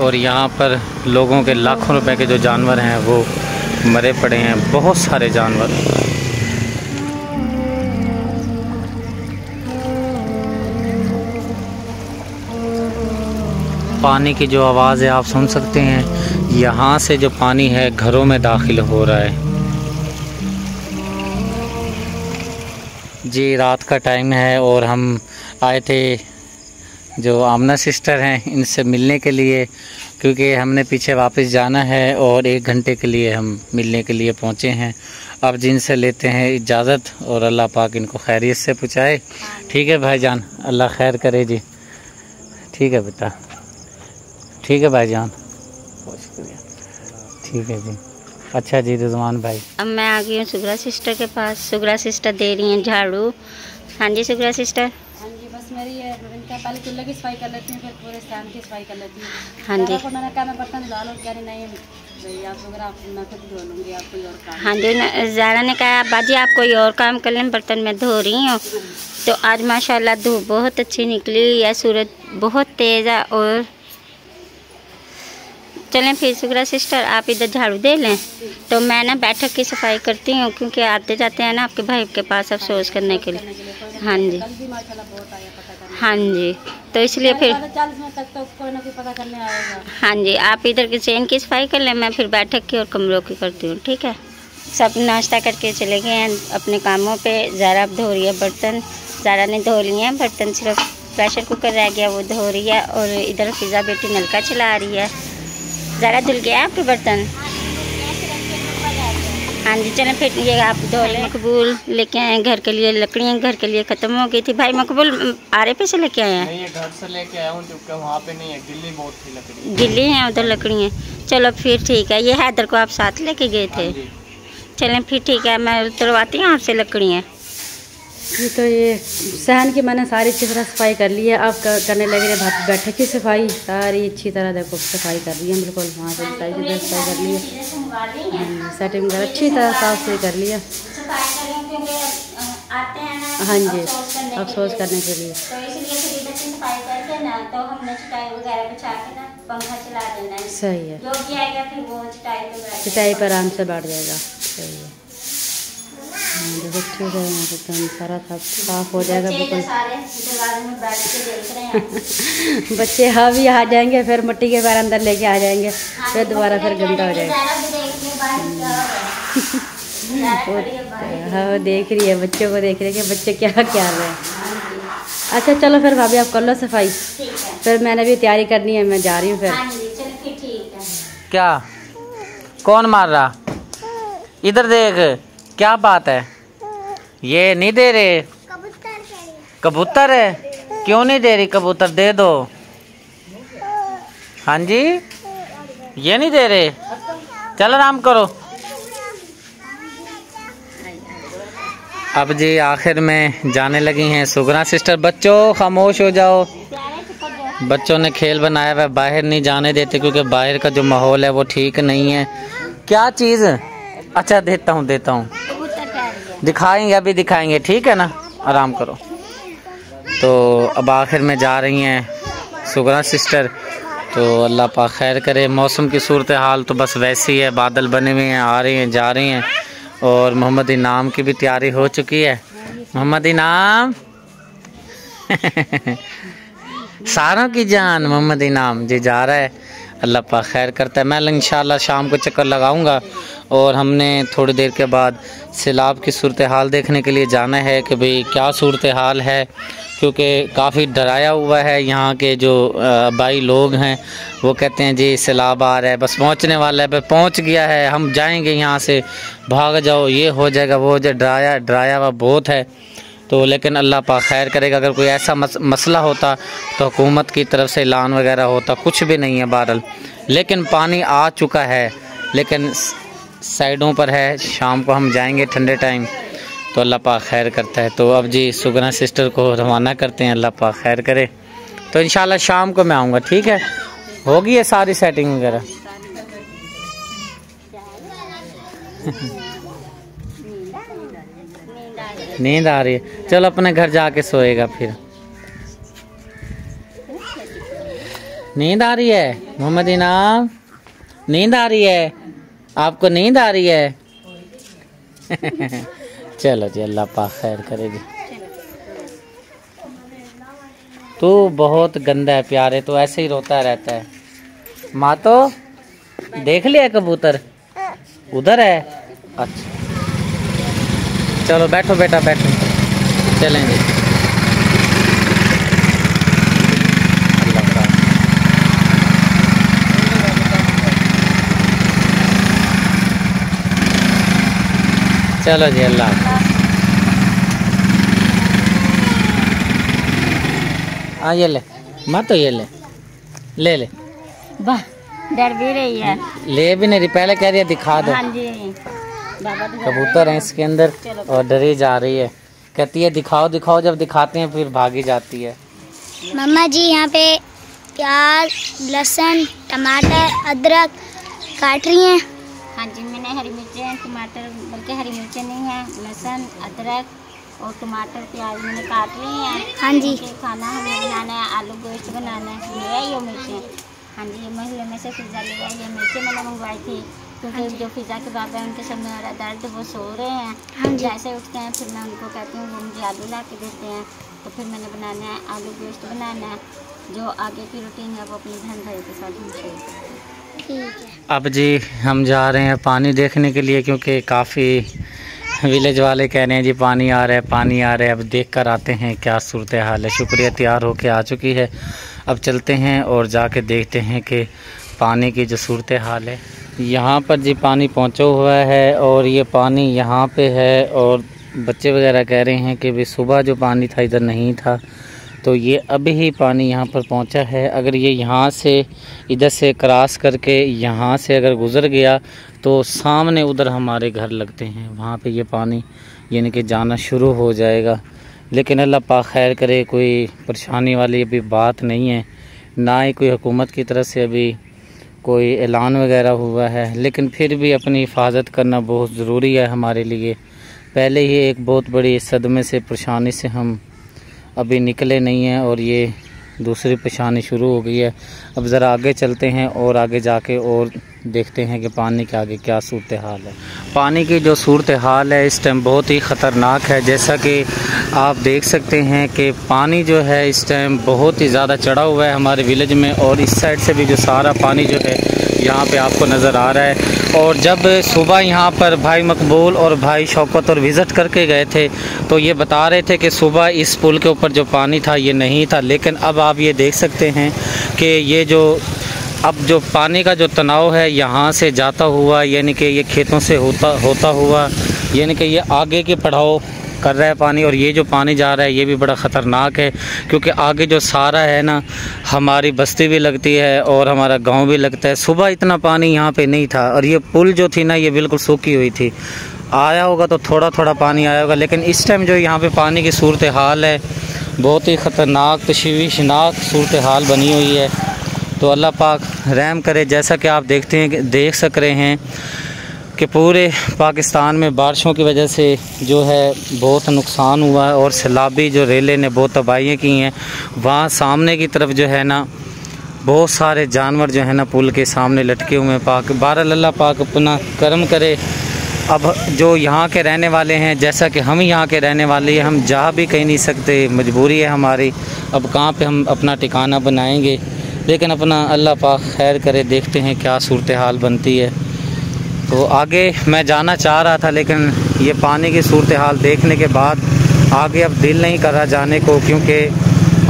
और यहाँ पर लोगों के लाखों रुपए के जो जानवर हैं वो मरे पड़े हैं, बहुत सारे जानवर। पानी की जो आवाज़ है आप सुन सकते हैं, यहाँ से जो पानी है घरों में दाखिल हो रहा है। जी रात का टाइम है और हम आए थे जो आमना सिस्टर हैं इनसे मिलने के लिए, क्योंकि हमने पीछे वापस जाना है और 1 घंटे के लिए हम मिलने के लिए पहुँचे हैं। अब जिनसे लेते हैं इजाज़त और अल्लाह पाक इनको खैरियत से पहुँचाए। ठीक है भाईजान, अल्लाह खैर करे जी। ठीक है बेटा, ठीक है भाईजान, बहुत शुक्रिया। ठीक है जी, अच्छा जी रिजवान भाई। अब मैं आ गई हूँ सुगरा सिस्टर के पास। सुगरा सिस्टर दे रही हैं झाड़ू। हाँ जी सुगरा सिस्टर। हाँ जी, बस मेरी है पहले चूल्हे की सफाई कर लेती हूँ, फिर पूरे स्टैंड की सफाई कर लेती हूँ। हाँ जी, मैंने कहा मैं बर्तन धुला लो, कह रही नहीं भाई आप वगैरह आप मैं खुद धो लूँगी, आप कोई और काम। हाँ जी, ज़ारा ने कहा बाजी आप कोई और काम कर लें, बर्तन मैं धो रही हूँ। तो आज माशाल्लाह धूप बहुत अच्छी निकली है, सूरज बहुत तेज़ है। और चलें फिर सुगरा सिस्टर आप इधर झाड़ू दे लें, तो मैं ना बैठक की सफाई करती हूँ, क्योंकि आते जाते हैं ना आपके भाई के पास अफसोस करने के लिए। हाँ जी, हाँ जी, तो इसलिए फिर 40 मिनट तक तो कोई ना कोई पता करने आएगा। हाँ जी, आप इधर की चेन की सफाई कर लें, मैं फिर बैठक की और कमरों की करती हूँ। ठीक है, सब नाश्ता करके चले गए हैं अपने कामों पे। ज़ारा अब धो रही है बर्तन, ज़ारा ने धो लिए हैं बर्तन, सिर्फ प्रेशर कुकर रह गया वो धो रही है। और इधर फिज़ा बेटी नलका चला रही है। ज़रा धुल गया आपके बर्तन? हाँ जी, चलें फिर ये आप धो लें। मकबूल लेके आए हैं घर के लिए लकड़ियाँ, घर के लिए ख़त्म हो गई थी। भाई मकबूल आरे पे से लेके आए हैं? नहीं, घर से लेके आया हूँ क्योंकि वहाँ पे नहीं है, गिल्ली बहुत थी लकड़ी। गिल्ली हैं उधर लकड़ियाँ। चलो फिर ठीक है, ये हैदर को आप साथ लेके गए थे? चलें फिर ठीक है, मैं उतरवाती हूँ आपसे लकड़ियाँ। ये तो ये सहन की मैंने सारी अच्छी तरह सफाई कर ली है। अब करने लगे रहे बैठक की सफाई, सारी अच्छी तरह देखो सफाई कर ली है बिल्कुल। वहाँ से सारी चीज़ें सफाई कर ली है, सेटिंग वगैरह अच्छी तरह साफ सफाई कर लिया। हाँ जी, अफसोस करने के लिए सही है, चटाई पर आराम से बैठ जाएगा। सही है, देखो ठीक है, एकदम सारा साफ हो जाएगा बिल्कुल। बच्चे हाँ भी आ जाएंगे, फिर मिट्टी के पैर अंदर लेके आ जाएंगे, फिर दोबारा फिर गंदा हो जाएगा। हाँ देख रही है, बच्चों को देख रही है कि बच्चे क्या क्या रहे हैं। अच्छा चलो फिर भाभी आप कर लो सफाई, फिर मैंने भी तैयारी करनी है, मैं जा रही हूँ फिर। क्या कौन मार रहा? इधर देख, क्या बात है? ये नहीं दे रहे कबूतर है? क्यों नहीं दे रही कबूतर? दे दो। हाँ जी, ये नहीं दे रहे, चल आराम करो। अब जी आखिर में जाने लगी हैं सुगरा सिस्टर। बच्चों खामोश हो जाओ, बच्चों ने खेल बनाया हुआ, बाहर नहीं जाने देते क्योंकि बाहर का जो माहौल है वो ठीक नहीं है। क्या चीज़? अच्छा देता हूँ दिखाएंगे, अभी दिखाएंगे, ठीक है ना, आराम करो। तो अब आखिर में जा रही हैं सुगरा सिस्टर, तो अल्लाह पाक खैर करे। मौसम की सूरत हाल तो बस वैसी है, बादल बने हुए हैं, आ रही हैं जा रही हैं। और मोहम्मद इनाम की भी तैयारी हो चुकी है। मोहम्मद इनाम सारों की जान मोहम्मद इनाम जी जा रहा है, अल्लाह पाक खैर करता है। मैं इंशाल्लाह शाम को चक्कर लगाऊंगा। और हमने थोड़ी देर के बाद सैलाब की सूरत हाल देखने के लिए जाना है कि भाई क्या सूरत हाल है, क्योंकि काफ़ी डराया हुआ है। यहाँ के जो भाई लोग हैं वो कहते हैं जी सैलाब आ रहा है, बस पहुँचने वाला है, बस पहुँच गया है, हम जाएंगे यहाँ से, भाग जाओ, ये हो जाएगा वो हो जाए, डराया हुआ बहुत है। तो लेकिन अल्लाह पाक खैर करेगा। अगर कोई ऐसा मसला होता तो हुकूमत की तरफ से ऐलान वगैरह होता, कुछ भी नहीं है बहरहाल। लेकिन पानी आ चुका है, लेकिन साइडों पर है। शाम को हम जाएंगे ठंडे टाइम, तो अल्लाह पाक खैर करता है। तो अब जी सुगना सिस्टर को रवाना करते हैं, अल्लाह पाक खैर करे। तो इंशाल्लाह शाम को मैं आऊँगा, ठीक है? होगी है सारी सेटिंग वगैरह। नींद आ रही है, चलो अपने घर जाके सोएगा फिर। नींद आ रही है मोहम्मद इनाम? नींद आ रही है आपको? नींद आ रही है? चलो जी, अल्लाह पाक खैर करेगी। तू बहुत गंदा है प्यारे, तो ऐसे ही रोता रहता है। माँ तो देख लिया कबूतर उधर है? अच्छा चलो बैठो बेटा बैठो, चलेंगे। चलो जी, अल्लाह। हाँ ये ले, मत तो ये ले ले ले। वाह डर भी रही है। ले भी नहीं रही, पहले कह रही है दिखा दो। हाँ जी बाबा कबूतर है इसके अंदर और डरी जा रही है, कहती है दिखाओ दिखाओ, जब दिखाते हैं फिर भागी जाती है। मम्मा जी यहाँ पे प्याज, लहसुन, टमाटर, अदरक काट रही हैं। हाँ जी मैंने हरी मिर्चें, टमाटर, बल्कि हरी मिर्चें नहीं है, लहसुन, अदरक और टमाटर प्याज मैंने काट रही हैं। हाँ जी। खाना हमें बनाना है, आलू गोश्त बनाना है, ले आई ये मिर्चें। हाँ जी, ये महल्ले में से पिज़्ज़ा ले आई, ये मिर्चें मैंने मंगवाई थी क्योंकि जो पिज़्ज़ा के बाबा है उनके सामने आ रहा दर्द, वो सो रहे हैं। हाँ जी। जैसे उठते हैं फिर मैं उनको कहती हूँ वो मुझे आलू ला के देते हैं, तो फिर मैंने बनाना है आलू गोश्त बनाना है। जो आगे की रूटीन है वो अपनी बहन भाई के साथ हम शेयर करते हैं। ठीक है। अब जी हम जा रहे हैं पानी देखने के लिए, क्योंकि काफ़ी विलेज वाले कह रहे हैं जी पानी आ रहा है पानी आ रहा है। अब देख कर आते हैं क्या सूरत हाल है। शुक्रिया तैयार होके आ चुकी है, अब चलते हैं और जाके देखते हैं कि पानी की जो सूरत हाल है। यहाँ पर जी पानी पहुँचा हुआ है और ये पानी यहाँ पे है, और बच्चे वगैरह कह रहे हैं कि भी सुबह जो पानी था इधर नहीं था, तो ये अभी ही पानी यहाँ पर पहुँचा है। अगर ये यहाँ से इधर से क्रॉस करके यहाँ से अगर गुज़र गया तो सामने उधर हमारे घर लगते हैं, वहाँ पे ये पानी यानी कि जाना शुरू हो जाएगा। लेकिन अल्लाह पाक खैर करे, कोई परेशानी वाली अभी बात नहीं है, ना ही कोई हुकूमत की तरफ से अभी कोई ऐलान वगैरह हुआ है। लेकिन फिर भी अपनी हिफाजत करना बहुत ज़रूरी है हमारे लिए। पहले ही एक बहुत बड़ी सदमे से परेशानी से हम अभी निकले नहीं हैं और ये दूसरी परेशानी शुरू हो गई है। अब ज़रा आगे चलते हैं और आगे जाके और देखते हैं कि पानी के आगे क्या सूरत हाल है। पानी की जो सूरत हाल है इस टाइम बहुत ही ख़तरनाक है। जैसा कि आप देख सकते हैं कि पानी जो है इस टाइम बहुत ही ज़्यादा चढ़ा हुआ है हमारे विलेज में, और इस साइड से भी जो सारा पानी जो है यहाँ पे आपको नज़र आ रहा है। और जब सुबह यहाँ पर भाई मकबूल और भाई शौकत और विज़िट करके गए थे तो ये बता रहे थे कि सुबह इस पुल के ऊपर जो पानी था ये नहीं था, लेकिन अब आप ये देख सकते हैं कि ये जो अब जो पानी का जो तनाव है यहाँ से जाता हुआ यानी कि ये खेतों से होता हुआ यानी कि ये आगे के पड़ाव कर रहा है पानी। और ये जो पानी जा रहा है ये भी बड़ा ख़तरनाक है, क्योंकि आगे जो सारा है ना हमारी बस्ती भी लगती है और हमारा गांव भी लगता है। सुबह इतना पानी यहाँ पे नहीं था और ये पुल जो थी ना ये बिल्कुल सूखी हुई थी। आया होगा तो थोड़ा थोड़ा पानी आया होगा, लेकिन इस टाइम जो यहाँ पे पानी की सूरत हाल है बहुत ही ख़तरनाक तशवीशनाक सूरत हाल बनी हुई है। तो अल्लाह पाक रहम करे। जैसा कि आप देख सक रहे हैं कि पूरे पाकिस्तान में बारिशों की वजह से जो है बहुत नुकसान हुआ है और सैलाबी जो रेले ने बहुत तबाहियाँ की हैं। वहाँ सामने की तरफ जो है ना बहुत सारे जानवर जो है ना पुल के सामने लटके हुए हैं। बहरहाल अल्लाह पाक अपना करम करे। अब जो यहाँ के रहने वाले हैं, जैसा कि हम यहाँ के रहने वाले हैं, हम जा भी कहीं नहीं सकते, मजबूरी है हमारी। अब कहाँ पे हम अपना ठिकाना बनाएंगे, लेकिन अपना अल्लाह पाक खैर करे, देखते हैं क्या सूरत हाल बनती है। तो आगे मैं जाना चाह रहा था, लेकिन ये पानी की सूरत हाल देखने के बाद आगे अब दिल नहीं कर रहा जाने को, क्योंकि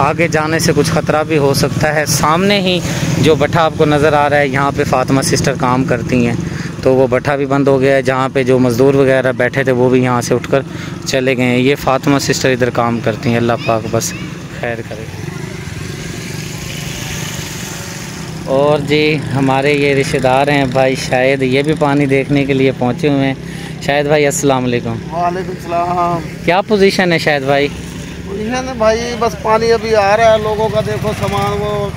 आगे जाने से कुछ ख़तरा भी हो सकता है। सामने ही जो भट्ठा आपको नज़र आ रहा है यहाँ पे फ़ातिमा सिस्टर काम करती हैं, तो वो भट्ठा भी बंद हो गया है। जहाँ पे जो मज़दूर वगैरह बैठे थे वो भी यहाँ से उठकर चले गए हैं। ये फ़ातिमा सिस्टर इधर काम करती हैं। अल्लाह पाक बस खैर करे। और जी हमारे ये रिश्तेदार हैं भाई शायद, ये भी पानी देखने के लिए पहुँचे हुए हैं। शायद भाई अस्सलाम वालेकुम। वालेकुम सलाम। क्या पोजीशन है शायद भाई? पोजीशन है भाई बस पानी अभी आ रहा है, लोगों का देखो सामान वो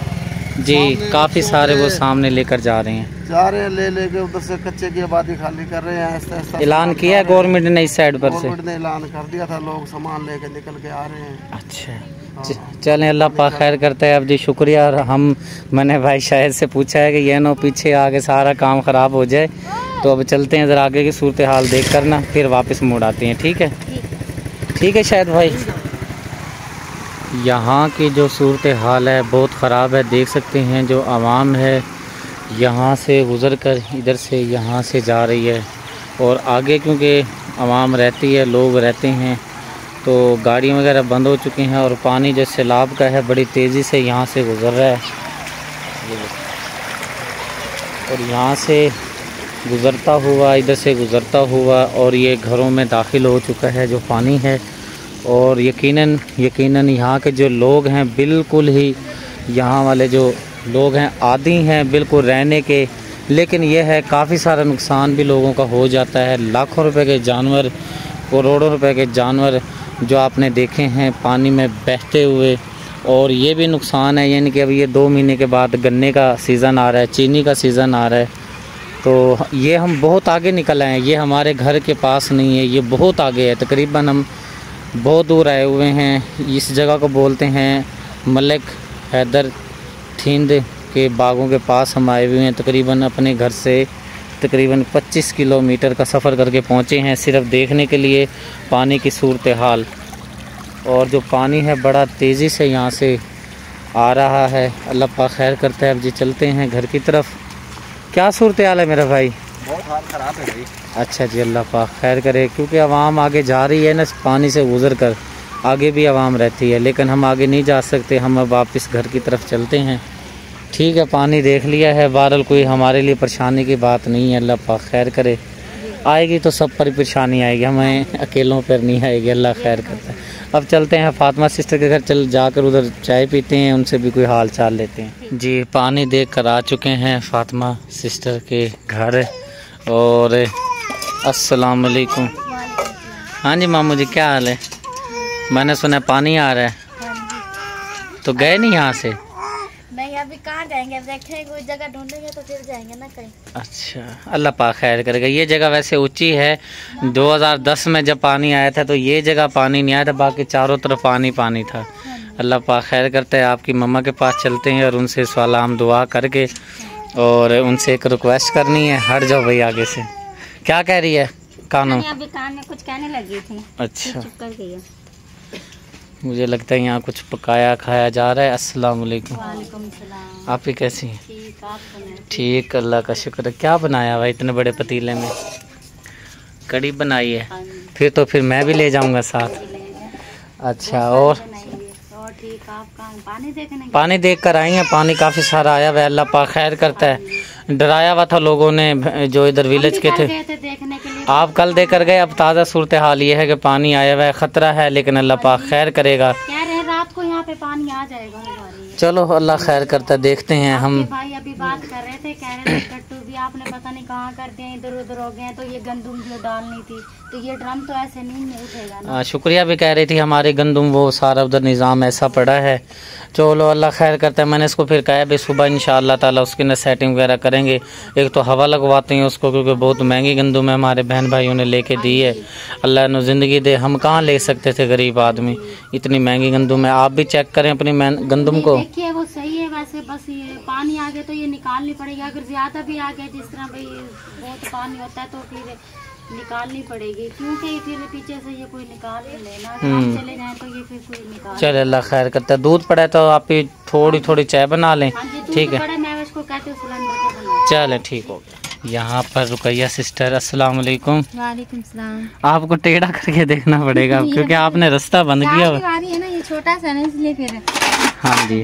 जी काफ़ी सारे वो सामने लेकर जा रहे हैं, ले लेके उधर से कच्चे की आबादी खाली कर रहे हैं। ऐसा ऐलान किया है गवर्नमेंट ने इस साइड पर से? गवर्नमेंट ने ऐलान कर दिया था, लोग सामान लेके निकल के आ रहे हैं। अच्छा चलें, अल्लाह पाक खैर करता है। अब जी शुक्रिया। और मैंने भाई शायद से पूछा है कि ये ना पीछे आगे सारा काम ख़राब हो जाए, तो अब चलते हैं ज़रा आगे की सूरत हाल देख कर ना, फिर वापस मुड़ आते हैं। ठीक है, ठीक है शायद भाई। यहाँ की जो सूरत हाल है बहुत ख़राब है, देख सकते हैं। जो आवाम है यहाँ से गुज़र कर इधर से यहाँ से जा रही है, और आगे क्योंकि आवाम रहती है, लोग रहते हैं, तो गाड़ियाँ वगैरह बंद हो चुकी हैं। और पानी जो सैलाब का है बड़ी तेज़ी से यहाँ से गुज़र रहा है, और यहाँ से गुज़रता हुआ, इधर से गुज़रता हुआ, और ये घरों में दाखिल हो चुका है जो पानी है। और यकीनन यहाँ के जो लोग हैं बिल्कुल ही, यहाँ वाले जो लोग हैं आदी हैं बिल्कुल रहने के। लेकिन यह है काफ़ी सारा नुकसान भी लोगों का हो जाता है। लाखों रुपए के जानवर, करोड़ों रुपए के जानवर जो आपने देखे हैं पानी में बहते हुए। और ये भी नुकसान है, यानी कि अब ये 2 महीने के बाद गन्ने का सीज़न आ रहा है, चीनी का सीज़न आ रहा है, तो ये हम बहुत आगे निकल आए हैं। ये हमारे घर के पास नहीं है, ये बहुत आगे है, तकरीबन हम बहुत दूर आए हुए हैं। इस जगह को बोलते हैं मलिक हैदर थिंद के बागों के पास हम आए हुए हैं। तकरीबन अपने घर से तकरीबन 25 किलोमीटर का सफ़र करके पहुँचे हैं सिर्फ देखने के लिए पानी की सूरत हाल। और जो पानी है बड़ा तेज़ी से यहाँ से आ रहा है, अल्लाह पाक खैर करता है। अब जी चलते हैं घर की तरफ। क्या सूरत हाल है मेरा भाई? बहुत हाल ख़राब है भाई। अच्छा जी, अल्लाह पाक खैर करे, क्योंकि आवाम आगे जा रही है ना, पानी से गुज़र कर आगे भी आवाम रहती है, लेकिन हम आगे नहीं जा सकते। हम अब वापस घर की तरफ चलते हैं। ठीक है, पानी देख लिया है, बहरहाल कोई हमारे लिए परेशानी की बात नहीं है। अल्लाह पाक खैर करे, आएगी तो सब पर परेशानी आएगी, हमें अकेलों पर नहीं आएगी। अल्लाह खैर करता है। अब चलते हैं फातिमा सिस्टर के घर, चल जाकर उधर चाय पीते हैं, उनसे भी कोई हाल चाल लेते हैं। जी पानी देख कर आ चुके हैं फातिमा सिस्टर के घर। और अस्सलाम वालेकुम। हाँ जी मामू जी, क्या हाल है? मैंने सुना पानी आ रहा है, तो गए नहीं यहाँ से? नहीं, अभी कहाँ जाएंगे, अब देखेंगे कोई जगह ढूंढेंगे तो फिर जाएंगे ना कहीं। अच्छा, अल्लाह पाक खैर करेगा। ये जगह वैसे ऊंची है। 2010 में जब पानी आया था तो ये जगह पानी नहीं आया था, बाकी चारों तरफ पानी था। अल्लाह पाक खैर करता है। आपकी मम्मा के पास चलते हैं और उनसे सलाम दुआ करके, और उनसे एक रिक्वेस्ट करनी है। हट जाओ भाई आगे से। क्या कह रही है कानों? अभी कान में कुछ कहने लगी थी। अच्छा, चुप कर गई है। मुझे लगता है यहाँ कुछ पकाया खाया जा रहा है। अस्सलाम वालेकुम। वालेकुम सलाम। आप ही कैसी हैं? ठीक, आप सुनाएं। ठीक, अल्लाह का शुक्र है। क्या बनाया हुआ इतने बड़े पतीले में? कड़ी बनाई है। फिर मैं भी ले जाऊंगा साथ। अच्छा, और ठीक, आप पानी देख कर आई हैं? पानी काफ़ी सारा आया हुआ है, अल्लाह पाक खैर करता है। डराया हुआ था लोगों ने जो इधर विलेज के थे। देखने के लिए आप कल देकर गए, अब ताज़ा सूरत हाल ये है कि पानी आया हुआ है, ख़तरा है, लेकिन अल्लाह पाक खैर करेगा। कह रहे हैं रात को यहाँ पे पानी आ जाएगा। चलो अल्लाह खैर करता है, देखते हैं हम। भाई अभी बात कर रहे थे, कह रहे थे कट्टू भी आपने पता नहीं कहाँ कर दिए, इधर उधर हो गए, तो ये गंदुम जो डालनी थी, तो ये ड्रम तो ऐसे नहीं उठेगा ना। शुक्रिया भी कह रही थी हमारे गंदुम, वो सारा उधर निज़ाम ऐसा पड़ा है। चलो अल्लाह खैर करता है। मैंने इसको फिर कहा भाई सुबह इंशाअल्लाह ताला उसकी न सेटिंग वगैरह करेंगे। एक तो हवा लगवाते हैं उसको, क्योंकि बहुत महंगी गंदुम है, हमारे बहन भाइयों ने लेके दी है। अल्लाह ने ज़िंदगी दे, हम कहाँ ले सकते थे गरीब आदमी, इतनी महंगी गंदुम है। आप भी चेक करें अपनी गंदुम को। देखिए वो सही है वैसे, बस ये पानी आ गया तो ये निकालनी पड़ेगी। अगर ज़्यादा भी आ गया, जिस तरह भाई बहुत पानी होता है, तो फिर निकालनी पड़ेगी, क्योंकि फिर पीछे से ये कोई निकाल ही लेना, हम चले जाएं तो ये फिर कोई निकाल। चल अल्लाह खैर करता है। दूध पड़ा है तो आप ही थोड़ी थोड़ी चाय बना लें। ठीक है, मैं उसको कहती हूँ सिलेंडर को बना। चले ठीक हो गया। यहाँ पर रुकैया सिस्टर, अस्सलाम वालेकुम। वालेकुम सलाम। आपको टेढ़ा करके देखना पड़ेगा क्योंकि आपने रास्ता बंद किया हुआ है ना, ये छोटा सा ना, इसलिए फिर। हाँ जी,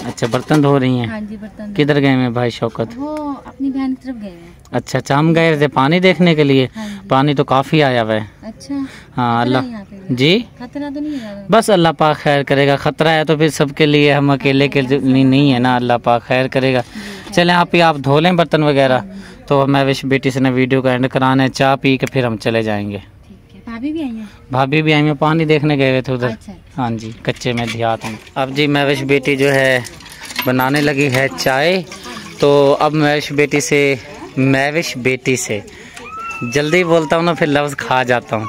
अच्छा बर्तन धो रही हैं? हाँ जी, बर्तन। किधर गए हैं भाई शौकत? वो अपनी बहन की तरफ गए हैं। अच्छा अच्छा, हम गए थे पानी देखने के लिए। हाँ, पानी तो काफी आया हुआ है। अच्छा, हाँ अल्लाह जी, खतरा तो नहीं है? बस अल्लाह पाक खैर करेगा। खतरा है तो फिर सबके लिए, हम अकेले के लिए नहीं है ना। अल्लाह पाक खैर करेगा। चलें आप धो लें बर्तन वगैरह, तो मैं विश बेटी से ने वीडियो का एंड कराना है। चाय पी के फिर हम चले जाएंगे। भाभी भी आई हैं? भाभी भी आई हैं, पानी देखने गए थे उधर। अच्छा। हाँ जी, कच्चे में देहात में। अब जी महविश बेटी जो है बनाने लगी है चाय, तो अब महविश बेटी से जल्दी बोलता हूँ ना, फिर लफ्ज़ खा जाता हूँ।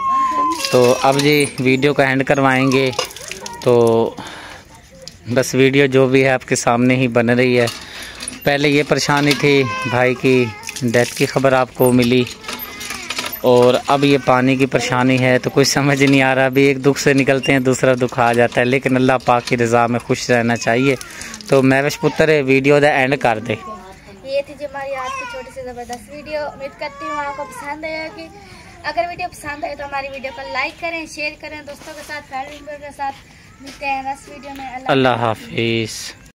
तो अब जी वीडियो का एंड करवाएंगे, तो बस वीडियो जो भी है आपके सामने ही बन रही है। पहले ये परेशानी थी, भाई की डेथ की खबर आपको मिली, और अब ये पानी की परेशानी है। तो कुछ समझ नहीं आ रहा, अभी एक दुख से निकलते हैं दूसरा दुख आ जाता है, लेकिन अल्लाह पाक की रज़ा में खुश रहना चाहिए। तो महविश पुत्र वीडियो दा एंड कर दे। ये थी जो हमारी आज की छोटी सी ज़बरदस्त वीडियो। उम्मीद करती हूँ आपको पसंद आएगी। अगर वीडियो पसंद आए तो हमारी वीडियो को लाइक करें, शेयर करें दोस्तों के साथ, फैमिली मेंबर के साथ। मिलते हैं नेक्स्ट वीडियो में। अल्लाह हाफिज़।